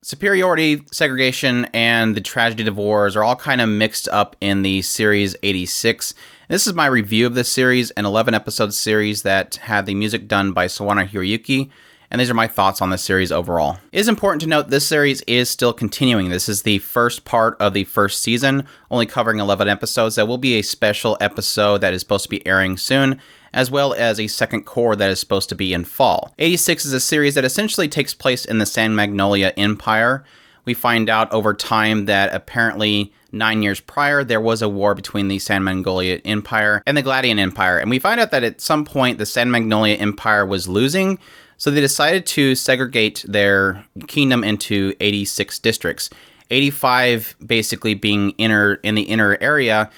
Superiority, segregation, and the tragedy of wars are all kind of mixed up in the series 86. This is my review of this series, an 11-episode series that had the music done by Sawano Hiroyuki, and these are my thoughts on the series overall. It is important to note this series is still continuing. This is the first part of the first season, only covering 11 episodes. There will be a special episode that is supposed to be airing soon, as well as a second core that is supposed to be in fall. 86 is a series that essentially takes place in the San Magnolia Empire. We find out over time that apparently 9 years prior, there was a war between the San Magnolia Empire and the Gladian Empire. And we find out that at some point, the San Magnolia Empire was losing, so they decided to segregate their kingdom into 86 districts. 85 basically being in the inner area,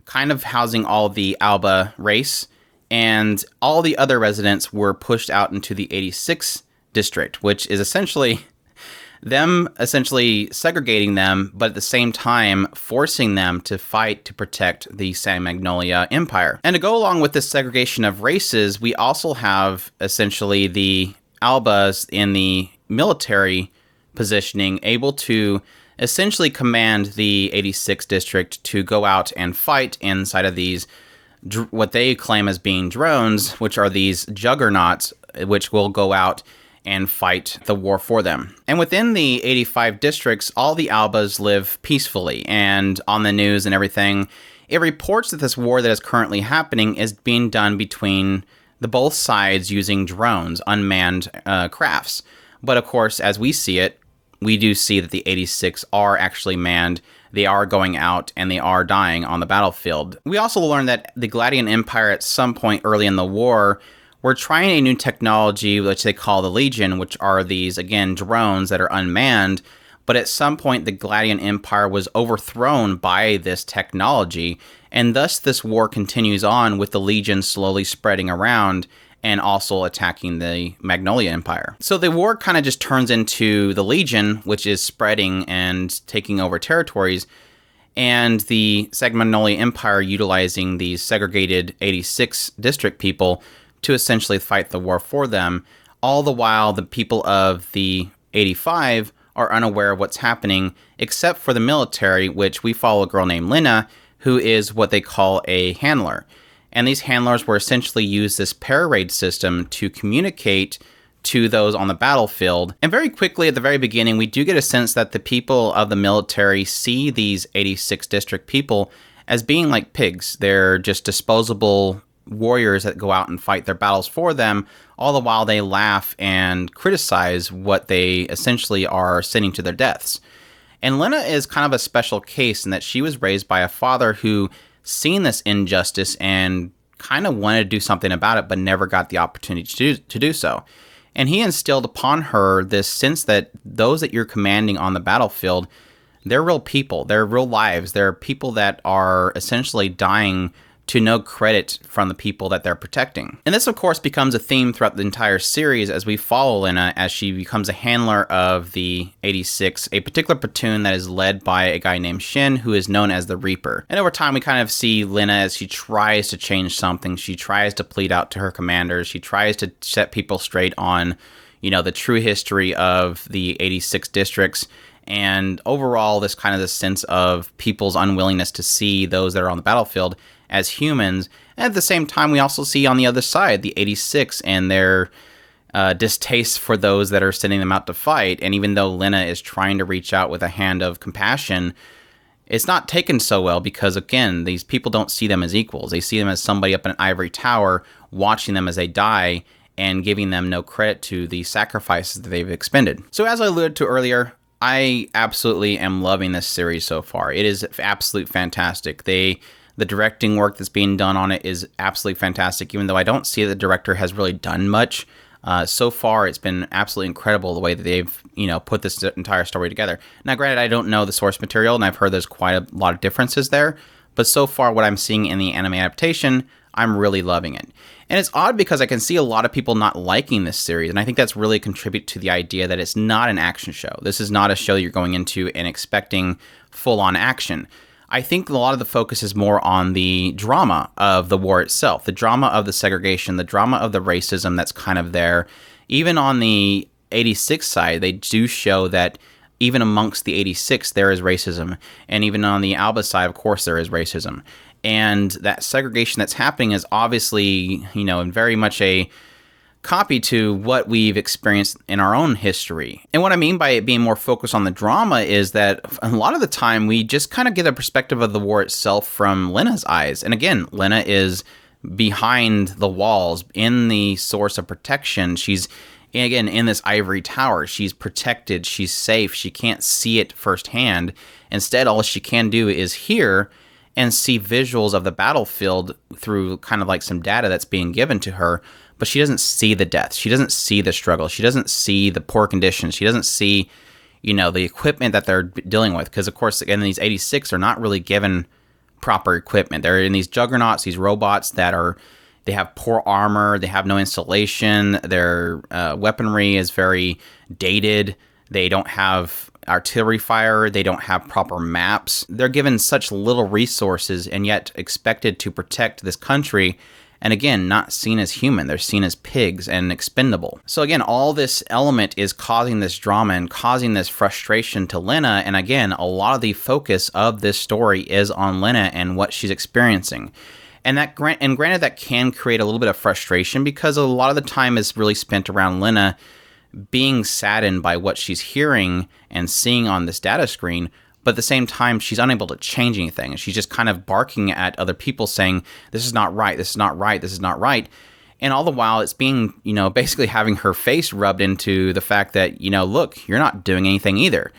kind of housing all the Alba race, and all the other residents were pushed out into the 86 district, which is essentially segregating them, but at the same time forcing them to fight to protect the San Magnolia Empire. And to go along with this segregation of races, we also have essentially the Albas in the military positioning able to essentially command the 86 district to go out and fight inside of these what they claim as being drones, which are these juggernauts, which will go out and fight the war for them. And within the 85 districts, all the Albas live peacefully, and on the news and everything, it reports that this war that is currently happening is being done between the both sides using drones, unmanned crafts. But of course, as we see it, we do see that the 86 are actually manned. They are going out and they are dying on the battlefield. We also learned that the Gladian Empire at some point early in the war were trying a new technology, which they call the Legion, which are these, again, drones that are unmanned. But at some point, the Gladian Empire was overthrown by this technology, and thus this war continues on with the Legion slowly spreading around and also attacking the Magnolia Empire. So the war kind of just turns into the Legion, which is spreading and taking over territories, and the San Magnolia Empire utilizing these segregated 86 district people to essentially fight the war for them, all the while the people of the 85 are unaware of what's happening, except for the military, which we follow a girl named Lena, who is what they call a handler. And these handlers were essentially used this para-raid system to communicate to those on the battlefield. And very quickly at the very beginning, we do get a sense that the people of the military see these 86 district people as being like pigs. They're just disposable warriors that go out and fight their battles for them, all the while they laugh and criticize what they essentially are sending to their deaths. And Lena is kind of a special case in that she was raised by a father who seen this injustice and kind of wanted to do something about it, but never got the opportunity to do so. And he instilled upon her this sense that those that you're commanding on the battlefield, they're real people, they're real lives, they're people that are essentially dying to no credit from the people that they're protecting. And this, of course, becomes a theme throughout the entire series as we follow Lena as she becomes a handler of the 86, a particular platoon that is led by a guy named Shin, who is known as the Reaper. And over time, we kind of see Lena as she tries to change something. She tries to plead out to her commanders. She tries to set people straight on, the true history of the 86 districts. And overall, this sense of people's unwillingness to see those that are on the battlefield as humans. And at the same time, we also see on the other side, the 86 and their distaste for those that are sending them out to fight. And even though Lena is trying to reach out with a hand of compassion, it's not taken so well because, again, these people don't see them as equals. They see them as somebody up in an ivory tower, watching them as they die and giving them no credit to the sacrifices that they've expended. So as I alluded to earlier, I absolutely am loving this series so far. It is absolutely fantastic. The directing work that's being done on it is absolutely fantastic, even though I don't see the director has really done much. So far, it's been absolutely incredible the way that they've, put this entire story together. Now, granted, I don't know the source material, and I've heard there's quite a lot of differences there, but so far, what I'm seeing in the anime adaptation, I'm really loving it. And it's odd because I can see a lot of people not liking this series, and I think that's really a contribute to the idea that it's not an action show. This is not a show you're going into and expecting full-on action. I think a lot of the focus is more on the drama of the war itself, the drama of the segregation, the drama of the racism that's kind of there. Even on the 86 side, they do show that even amongst the 86, there is racism. And even on the Alba side, of course, there is racism. And that segregation that's happening is obviously, very much a copy to what we've experienced in our own history. And what I mean by it being more focused on the drama is that a lot of the time we just kind of get a perspective of the war itself from Lena's eyes. And again, Lena is behind the walls in the source of protection. She's, again, in this ivory tower. She's protected. She's safe. She can't see it firsthand. Instead, all she can do is hear and see visuals of the battlefield through kind of like some data that's being given to her. But she doesn't see the death. She doesn't see the struggle. She doesn't see the poor conditions. She doesn't see, the equipment that they're dealing with. Because, of course, again, these 86 are not really given proper equipment. They're in these juggernauts, these robots they have poor armor. They have no installation. Their weaponry is very dated. They don't have artillery fire. They don't have proper maps. They're given such little resources and yet expected to protect this country. And again, not seen as human. They're seen as pigs and expendable. So again, all this element is causing this drama and causing this frustration to Lena. And again, a lot of the focus of this story is on Lena and what she's experiencing. And granted, that can create a little bit of frustration because a lot of the time is really spent around Lena being saddened by what she's hearing and seeing on this data screen. But at the same time, she's unable to change anything. And she's just kind of barking at other people saying, this is not right, this is not right, this is not right. And all the while, it's being, basically having her face rubbed into the fact that, look, you're not doing anything either.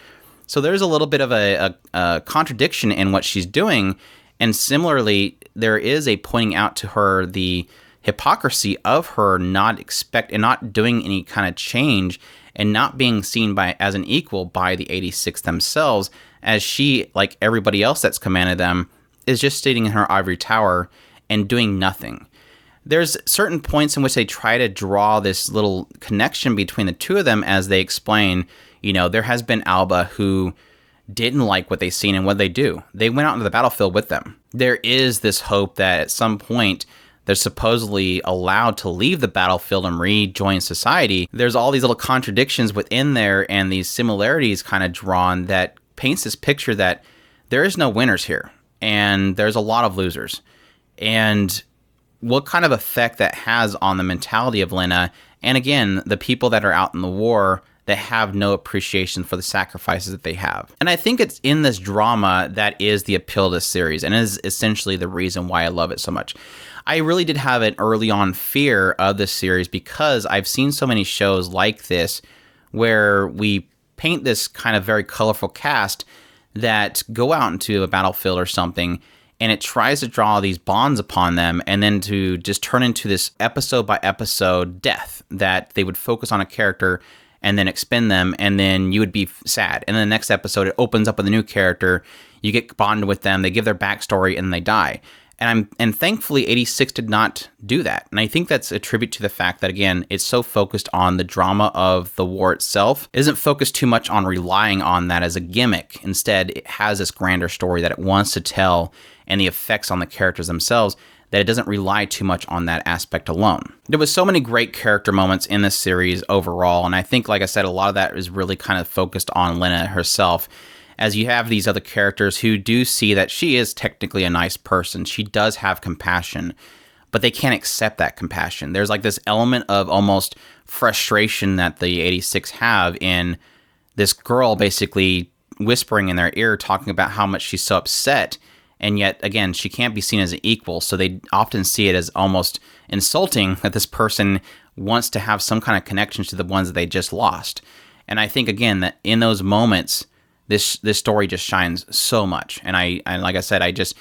So there's a little bit of a contradiction in what she's doing. And similarly, there is a pointing out to her the hypocrisy of her not doing any kind of change and not being seen as an equal by the 86 themselves, as she, like everybody else that's commanded them, is just sitting in her ivory tower and doing nothing. There's certain points in which they try to draw this little connection between the two of them as they explain, there has been Alba who didn't like what they seen and what they do. They went out into the battlefield with them. There is this hope that at some point they're supposedly allowed to leave the battlefield and rejoin society. There's all these little contradictions within there and these similarities kind of drawn that paints this picture that there is no winners here and there's a lot of losers. And what kind of effect that has on the mentality of Lena and, again, the people that are out in the war that have no appreciation for the sacrifices that they have. And I think it's in this drama that is the appeal of this series and is essentially the reason why I love it so much. I really did have an early on fear of this series because I've seen so many shows like this where we paint this kind of very colorful cast that go out into a battlefield or something and it tries to draw these bonds upon them and then to just turn into this episode by episode death that they would focus on a character and then expend them, and then you would be sad. And then the next episode, it opens up with a new character, you get bonded with them, they give their backstory, and they die. And thankfully, 86 did not do that. And I think that's a tribute to the fact that, again, it's so focused on the drama of the war itself. It isn't focused too much on relying on that as a gimmick. Instead, it has this grander story that it wants to tell and the effects on the characters themselves, that it doesn't rely too much on that aspect alone. There was so many great character moments in this series overall, and I think, like I said, a lot of that is really kind of focused on Lena herself, as you have these other characters who do see that she is technically a nice person. She does have compassion, but they can't accept that compassion. There's like this element of almost frustration that the 86 have in this girl basically whispering in their ear, talking about how much she's so upset. And yet, again, she can't be seen as an equal, so they often see it as almost insulting that this person wants to have some kind of connection to the ones that they just lost. And I think, again, that in those moments, this story just shines so much. And like I said, I just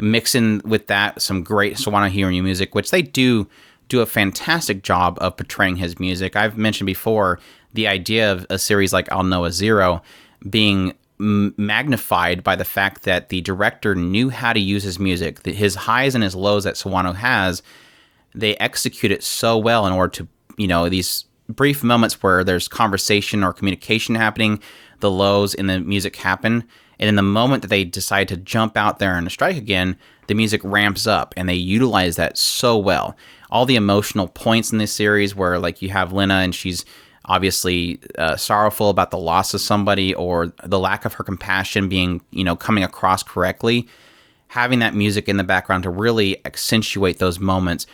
mix in with that some great Sawano Hiryu music, which they do a fantastic job of portraying his music. I've mentioned before the idea of a series like I'll Know a Zero being magnified by the fact that the director knew how to use his music. His highs and his lows that Sawano has, they execute it so well in order to, these brief moments where there's conversation or communication happening, the lows in the music happen, and in the moment that they decide to jump out there and strike again, the music ramps up, and they utilize that so well. All the emotional points in this series where, like, you have Lena and she's obviously sorrowful about the loss of somebody or the lack of her compassion being, coming across correctly. Having that music in the background to really accentuate those moments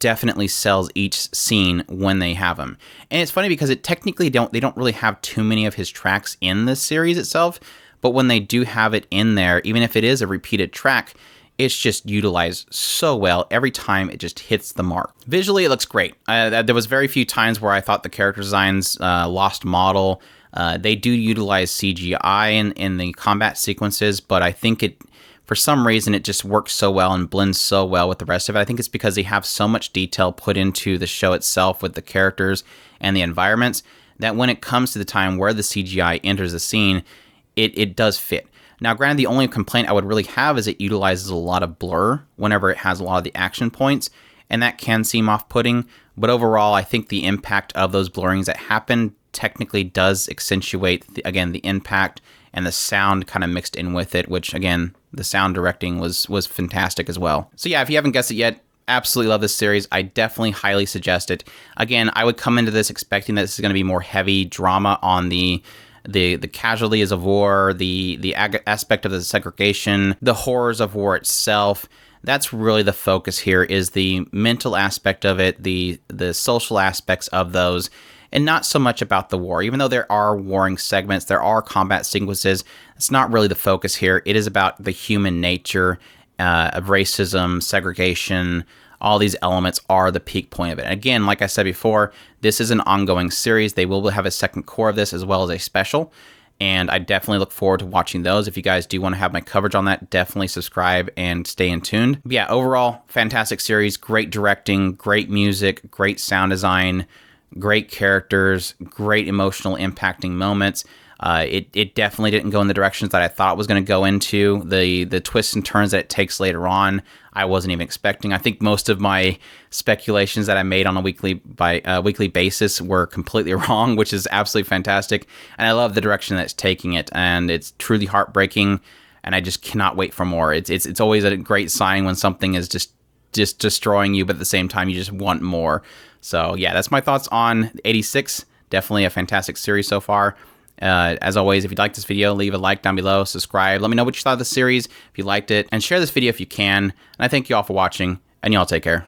definitely sells each scene when they have them. And it's funny because they don't really have too many of his tracks in the series itself, but when they do have it in there, even if it is a repeated track, it's just utilized so well. Every time it just hits the mark. Visually, it looks great. There was very few times where I thought the character designs lost model. They do utilize CGI in the combat sequences, but I think for some reason, it just works so well and blends so well with the rest of it. I think it's because they have so much detail put into the show itself with the characters and the environments that when it comes to the time where the CGI enters the scene, it does fit. Now, granted, the only complaint I would really have is it utilizes a lot of blur whenever it has a lot of the action points, and that can seem off-putting. But overall, I think the impact of those blurrings that happen technically does accentuate, the impact and the sound kind of mixed in with it, which, again, the sound directing was fantastic as well. So yeah, if you haven't guessed it yet, absolutely love this series. I definitely highly suggest it. Again, I would come into this expecting that this is going to be more heavy drama on the casualties of war, the aspect of the segregation, the horrors of war itself. That's really the focus here, is the mental aspect of it, the social aspects of those, and not so much about the war. Even though there are warring segments, there are combat sequences, it's not really the focus here. It is about the human nature of racism, segregation. All these elements are the peak point of it. And again, like I said before, this is an ongoing series. They will have a second core of this as well as a special. And I definitely look forward to watching those. If you guys do want to have my coverage on that, definitely subscribe and stay in tuned. But yeah, overall, fantastic series, great directing, great music, great sound design, great characters, great emotional impacting moments. It definitely didn't go in the directions that I thought it was going to go into. The twists and turns that it takes later on, I wasn't even expecting. I think most of my speculations that I made on a weekly basis were completely wrong, which is absolutely fantastic. And I love the direction that it's taking it, and it's truly heartbreaking. And I just cannot wait for more. It's always a great sign when something is just destroying you, but at the same time you just want more. So yeah, that's my thoughts on 86. Definitely a fantastic series so far. As always, if you liked this video, leave a like down below, subscribe, let me know what you thought of the series, if you liked it, and share this video if you can. And I thank you all for watching, and y'all take care.